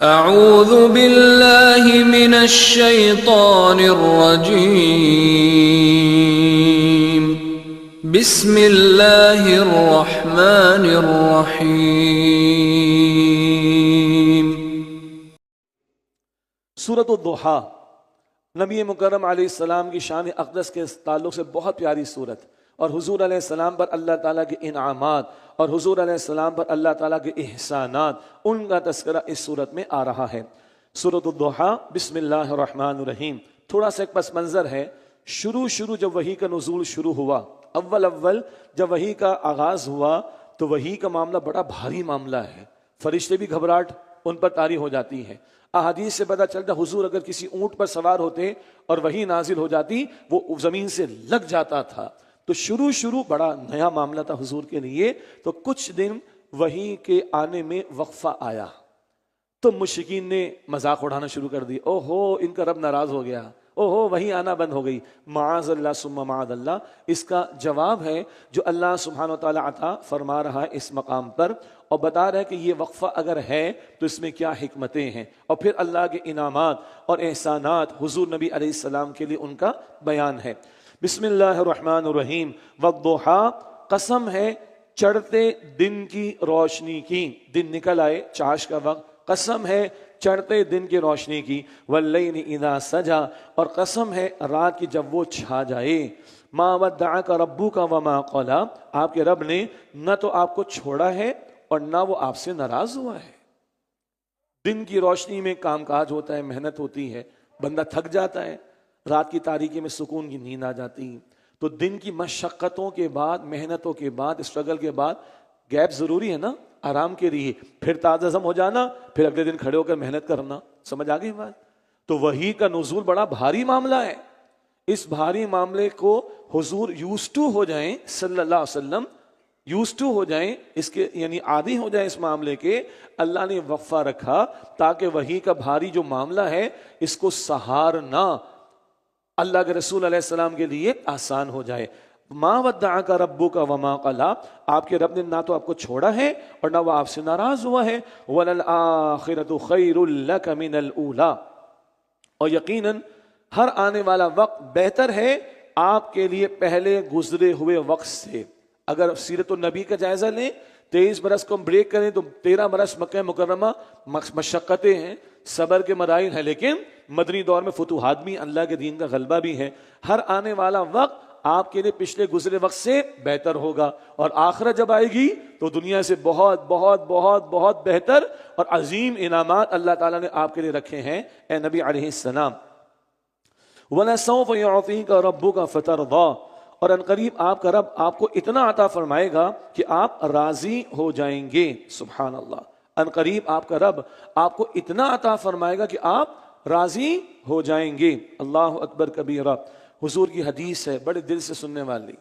اعوذ باللہ من الشیطان الرجیم بسم اللہ الرحمن الرحیم۔ سورۃ الضحیٰ نبی مکرم علیہ السلام کی شان اقدس کے تعلق سے بہت پیاری سورت، اور حضور علیہ السلام پر اللہ تعالیٰ کے انعامات اور حضور علیہ السلام پر اللہ تعالیٰ کے احسانات، ان کا تذکرہ اس سورت میں آ رہا ہے۔ سورۃ الضحیٰ بسم اللہ الرحمن الرحیم۔ تھوڑا سا ایک پس منظر ہے، شروع جب وحی کا نزول شروع ہوا، اول جب وحی کا آغاز ہوا تو وحی کا معاملہ بڑا بھاری معاملہ ہے، فرشتے بھی گھبراہٹ ان پر طاری ہو جاتی ہے۔ احادیث سے پتہ چلتا حضور اگر کسی اونٹ پر سوار ہوتے اور وحی نازل ہو جاتی وہ زمین سے لگ جاتا تھا۔ تو شروع بڑا نیا معاملہ تھا حضور کے لیے۔ تو کچھ دن وحی کے آنے میں وقفہ آیا تو مشرکین نے مذاق اڑانا شروع کر دی، او ہو ان کا رب ناراض ہو گیا، او ہو وحی آنا بند ہو گئی۔ معاذ اللہ ثم معاذ اللہ، اس کا جواب ہے جو اللہ سبحانہ وتعالی عطا فرما رہا ہے اس مقام پر، اور بتا رہا ہے کہ یہ وقفہ اگر ہے تو اس میں کیا حکمتیں ہیں، اور پھر اللہ کے انعامات اور احسانات حضور نبی علیہ السلام کے لیے ان کا بیان ہے۔ بسم اللہ الرحمن الرحیم۔ والضحیٰ، قسم ہے چڑھتے دن کی روشنی کی، دن نکل آئے چاش کا وقت، قسم ہے چڑھتے دن کی روشنی کی، واللیل اذا سجا، اور قسم ہے رات کی جب وہ چھا جائے، ما ودعک ربک وما قلی، آپ کے رب نے نہ تو آپ کو چھوڑا ہے اور نہ وہ آپ سے ناراض ہوا ہے۔ دن کی روشنی میں کام کاج ہوتا ہے، محنت ہوتی ہے، بندہ تھک جاتا ہے، رات کی تاریکی میں سکون کی نیند آ جاتی۔ تو دن کی مشقتوں کے بعد، محنتوں کے بعد، اسٹرگل کے بعد گیپ ضروری ہے نا آرام کے لیے، پھر تازہ ہضم ہو جانا، پھر اگلے دن کھڑے ہو کر محنت کرنا۔ سمجھ آ گئی بات؟ تو وحی کا نزول بڑا بھاری معاملہ ہے، اس بھاری معاملے کو حضور یوزٹو ہو جائیں صلی اللہ علیہ وسلم، یوزٹو ہو جائیں اس کے، یعنی عادی ہو جائیں اس معاملے کے۔ اللہ نے وقفہ رکھا تاکہ وحی کا بھاری جو معاملہ ہے اس کو سہارنا اللہ کے رسول علیہ السلام کے لیے آسان ہو جائے۔ ما ودعک ربک وما قلی، آپ کے رب نے نہ تو آپ کو چھوڑا ہے اور نہ وہ آپ سے ناراض ہوا ہے۔ وَلَلْآخِرَةُ خَيْرٌ لَكَ مِنَ الْأُولَىٰ، اور یقیناً ہر آنے والا وقت بہتر ہے آپ کے لیے پہلے گزرے ہوئے وقت سے۔ اگر سیرت النبی کا جائزہ لیں، 23 برس کو ہم بریک کریں تو 13 برس مکہ مکرمہ مشقتیں ہیں، صبر کے مراحل ہیں، لیکن مدنی دور میں فتوحات بھی، اللہ کے دین کا غلبہ بھی ہے۔ ہر آنے والا وقت آپ کے لیے پچھلے گزرے وقت سے بہتر ہوگا، اور آخرت جب آئے گی تو دنیا سے بہت بہت بہت بہت بہتر اور عظیم انعامات اللہ تعالیٰ نے آپ کے لیے رکھے ہیں اے نبی علیہ السلام۔ وَلَسَوْفَ يُعْطِيكَ رَبُّكَ فَتَرْضَىٰ، اور عنقریب آپ کا رب آپ کو اتنا عطا فرمائے گا کہ آپ راضی ہو جائیں گے۔ سبحان اللہ، عنقریب آپ کا رب آپ کو اتنا عطا فرمائے گا کہ آپ راضی ہو جائیں گے۔ اللہ اکبر کبیرہ۔ حضور کی حدیث ہے بڑے دل سے سننے والی،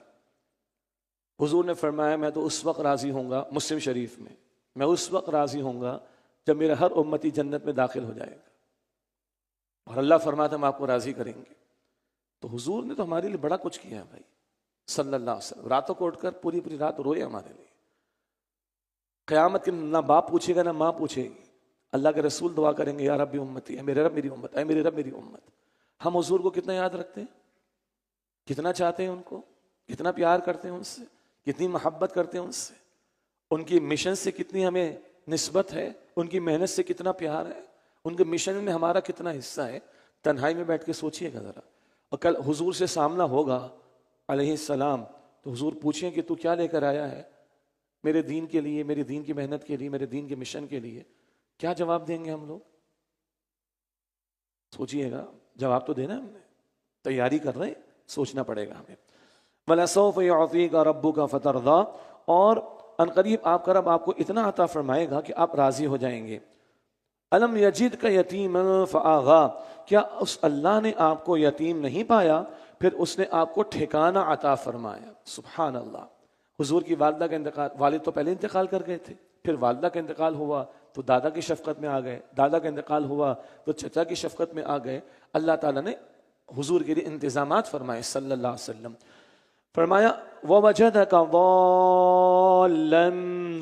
حضور نے فرمایا میں تو اس وقت راضی ہوں گا، مسلم شریف میں اس وقت راضی ہوں گا جب میرا ہر امتی جنت میں داخل ہو جائے گا، اور اللہ فرماتا ہم آپ کو راضی کریں گے۔ تو حضور نے تو ہمارے لیے بڑا کچھ کیا ہے بھائی صلی اللہ علیہ وسلم، راتوں کو اٹھ کر پوری رات روئے ہمارے لیے۔ قیامت کے نہ باپ پوچھے گا نہ ماں پوچھے گی، اللہ کے رسول دعا کریں گے یا رب امتی، اے میرے رب میری امت، اے میرے رب میری امت۔ ہم حضور کو کتنا یاد رکھتے ہیں، کتنا چاہتے ہیں ان کو، کتنا پیار کرتے ہیں ان سے، کتنی محبت کرتے ہیں ان سے، ان کی مشن سے کتنی ہمیں نسبت ہے، ان کی محنت سے کتنا پیار ہے، ان کے مشن میں ہمارا کتنا حصہ ہے۔ تنہائی میں بیٹھ کے سوچئے گا ذرا، اور کل حضور سے سامنا ہوگا علیہ السلام تو حضور پوچھیں کہ تو کیا لے کر آیا ہے میرے دین کے لیے، میرے دین کی محنت کے لیے، میرے دین کے مشن کے لیے، کیا جواب دیں گے ہم لوگ؟ سوچئے گا، جواب تو دینا ہم نے، تیاری کر رہے ہیں، سوچنا پڑے گا ہمیں۔ وَلَسَوْفَ يُعْطِيكَ رَبُّكَ فَتَرْضَىٰ، اور عنقریب آپ کا رب آپ کو اتنا عطا فرمائے گا کہ آپ راضی ہو جائیں گے۔ أَلَمْ يَجِدْكَ يَتِيمًا فَآغَىٰ، کیا اس اللہ نے آپ کو یتیم نہیں پایا پھر اس نے آپ کو ٹھکانہ عطا فرمایا۔ سبحان اللہ۔ حضور کی والدہ کا انتقال، والد تو پہلے انتقال کر گئے تھے، پھر والدہ کا انتقال ہوا تو دادا کی شفقت میں آ گئے، دادا کا انتقال ہوا تو چچا کی شفقت میں آ گئے۔ اللہ تعالیٰ نے حضور کے لیے انتظامات فرمائے صلی اللہ علیہ وسلم۔ فرمایا وَوَجَدَكَ ضَالًّا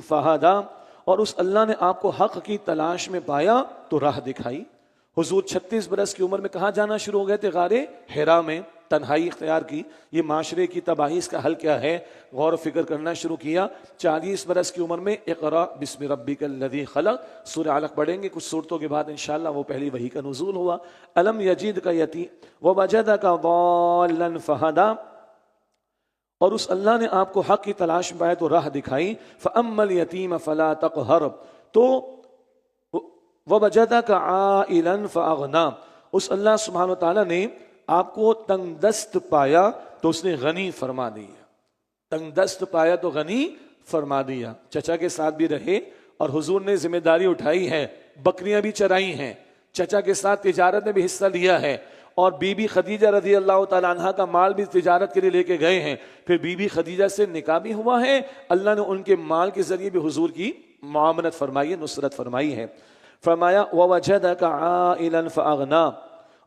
فَهَدَىٰ، اور اس اللہ نے آپ کو حق کی تلاش میں پایا تو راہ دکھائی۔ حضور 36 برس کی عمر میں کہاں جانا شروع ہو گئے تھے؟ غار حرا میں تنہائی اختیار کی۔ یہ معاشرے کی تباہی، اس کا حل کیا ہے؟ غور و فکر کرنا شروع کیا۔ 40 برس کی عمر میں اقرا بسم ربک الذی خلق، سورہ علق پڑھیں گے کچھ صورتوں کے بعد انشاءاللہ، وہ پہلی وحی کا نزول ہوا۔ الم یجدک یتیم ووجدک ضالا فہدی، اور اس اللہ نے آپ کو حق کی تلاش میں پایا تو راہ دکھائی۔ فاما الیتیم فلا تقہر، تو ووجدک عائلا فاغنی، اس اللہ سبحانہ وتعالی نے آپ کو تنگ دست پایا تو اس نے غنی فرما دیا۔ تنگ دست پایا تو غنی فرما دیا۔ چچا کے ساتھ بھی رہے اور حضور نے ذمہ داری اٹھائی ہے، بکریاں بھی چرائی ہیں، چچا کے ساتھ تجارت میں بھی حصہ لیا ہے، اور بی بی خدیجہ رضی اللہ تعالی عنہ کا مال بھی تجارت کے لیے لے کے گئے ہیں۔ پھر بی بی خدیجہ سے نکاح بھی ہوا ہے، اللہ نے ان کے مال کے ذریعے بھی حضور کی معاملت فرمائی ہے، نصرت فرمائی ہے۔ فرمایا وَوَجَدَكَ عَائِلًا فَأَغْنَى،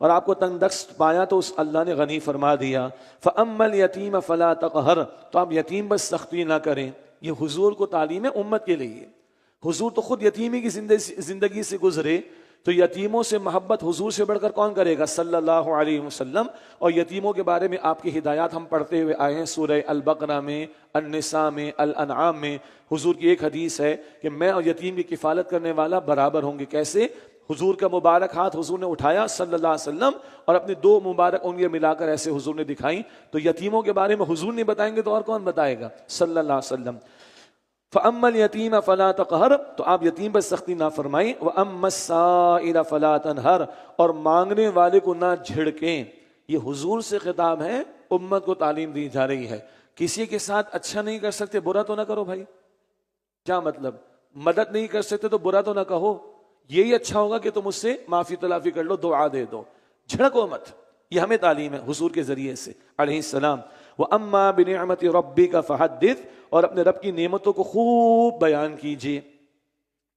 اور آپ کو تنگ دست پایا تو اس اللہ نے غنی فرما دیا۔ فَأَمَّا الْيَتِيمَ فَلَا تَقْهَرْ، تو آپ یتیم بس سختی نہ کریں۔ یہ حضور کو تعلیم ہے امت کے لیے۔ حضور تو خود یتیمی کی زندگی سے گزرے، تو یتیموں سے محبت حضور سے بڑھ کر کون کرے گا صلی اللہ علیہ وسلم۔ اور یتیموں کے بارے میں آپ کی ہدایات ہم پڑھتے ہوئے آئے ہیں سورہ البقرہ میں، النساء میں، الانعام میں۔ حضور کی ایک حدیث ہے کہ میں اور یتیم کی کفالت کرنے والا برابر ہوں گے۔ کیسے؟ حضور کا مبارک ہاتھ حضور نے اٹھایا صلی اللہ علیہ وسلم، اور اپنی 2 مبارک انگلیاں ملا کر ایسے حضور نے دکھائیں۔ تو یتیموں کے بارے میں حضور نہیں بتائیں گے تو اور کون بتائے گا؟ صلی اللہ علیہ وسلم۔ فَأَمَّا الْيَتِيمَ فَلَا تَقْهَرْ، تو آپ یتیم پر سختی نہ فرمائیں۔ وَأَمَّا السَّائِلَ فَلَا تَنْهَرْ، اور مانگنے والے کو نہ جھڑکیں۔ یہ حضور سے خطاب ہے، امت کو تعلیم دی جا رہی ہے۔ کسی کے ساتھ اچھا نہیں کر سکتے، برا تو نہ کرو بھائی۔ کیا مطلب؟ مدد نہیں کر سکتے تو برا تو نہ کہو، یہی اچھا ہوگا کہ تم اس سے معافی تلافی کر لو، دعا دے دو، جھڑکو مت۔ یہ ہمیں تعلیم ہے حضور کے ذریعے سے علیہ السلام۔ وَأَمَّا بِنِعْمَةِ رَبِّكَ فَحَدِّثْ، اور اپنے رب کی نعمتوں کو خوب بیان کیجیے۔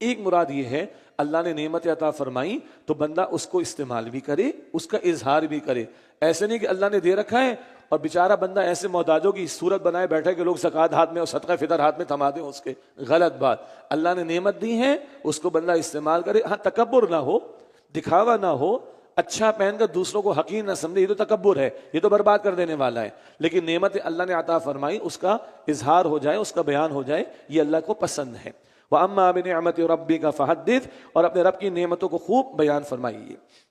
ایک مراد یہ ہے اللہ نے نعمت عطا فرمائی تو بندہ اس کو استعمال بھی کرے، اس کا اظہار بھی کرے۔ ایسے نہیں کہ اللہ نے دے رکھا ہے اور بیچارہ بندہ ایسے محتاجوں کی صورت بنائے بیٹھے کہ لوگ زکوٰۃ ہاتھ میں اور صدقہ فطر ہاتھ میں تھما دیں اس کے۔ غلط بات۔ اللہ نے نعمت دی ہے، اس کو بندہ استعمال کرے۔ ہاں تکبر نہ ہو، دکھاوا نہ ہو، اچھا پہن کر دوسروں کو حقیر نہ سمجھے، یہ تو تکبر ہے، یہ تو برباد کر دینے والا ہے۔ لیکن نعمت اللہ نے عطا فرمائی، اس کا اظہار ہو جائے، اس کا بیان ہو جائے، یہ اللہ کو پسند ہے۔ وَأَمَّا بِنِعْمَةِ رَبِّكَ فَحَدِّثْ، اور اپنے رب کی نعمتوں کو خوب بیان فرمائیے۔